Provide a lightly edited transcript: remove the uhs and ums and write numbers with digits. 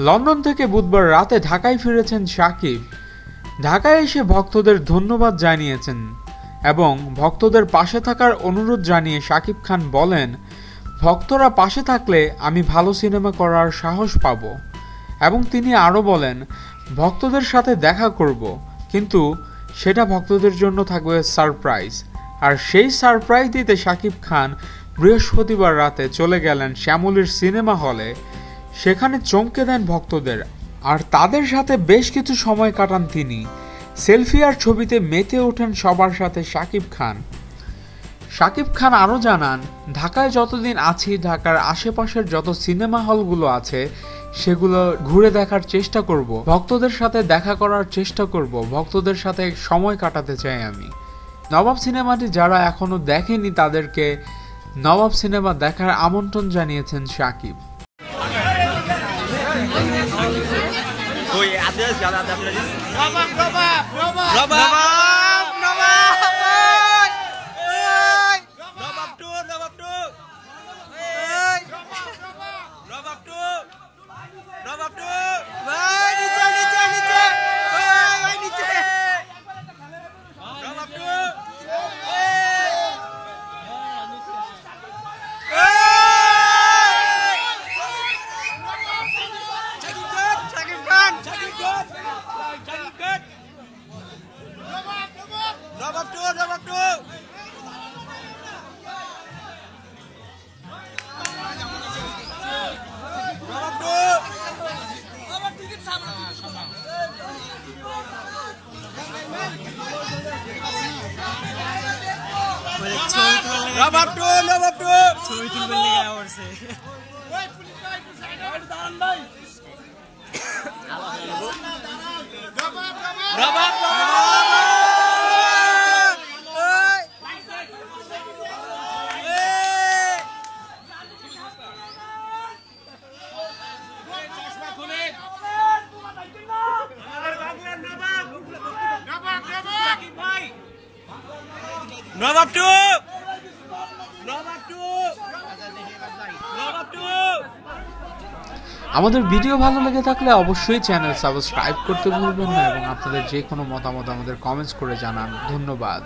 London থেকে বুধবার রাতে ঢাকায় ফিরেছেন শাকিব। ঢাকায় এসে ভক্তদের ধন্যবাদ জানিয়েছেন এবং ভক্তদের পাশে থাকার অনুরোধ জানিয়ে শাকিব খান বলেন, ভক্তরা পাশে থাকলে আমি ভালো সিনেমা করার সাহস পাব। এবং তিনি আরও বলেন, ভক্তদের সাথে দেখা করব, কিন্তু সেটা ভক্তদের জন্য থাকবে সারপ্রাইজ। আর সেই সারপ্রাইজ দিতে শাকিব খান বৃহস্পতিবার রাতে চলে গেলেন শ্যামলীর সিনেমা হলে। সেখানে চমকে দেন ভক্তদের আর তাদের সাথে বেশ কিছু সময় কাটান তিনি। সেলফি আর ছবিতে মেতে ওঠেন সবার সাথে শাকিব খান। শাকিব খান আরও জানান, ঢাকায় যতদিন আছি ঢাকার আশেপাশের যত সিনেমা হলগুলো আছে সেগুলো ঘুরে দেখার চেষ্টা করব, ভক্তদের সাথে দেখা করার চেষ্টা করব, ভক্তদের সাথে সময় কাটাতে চাই আমি। নবাব সিনেমাটি যারা এখনো দেখেনি তাদেরকে নবাব সিনেমা দেখার আমন্ত্রণ জানিয়েছেন শাকিব। আমাদের ভিডিও ভালো লেগে থাকলে অবশ্যই চ্যানেল সাবস্ক্রাইব করতে ভুলবেন না এবং আপনাদের যে কোনো মতামত আমাদের কমেন্টস করে জানান। ধন্যবাদ।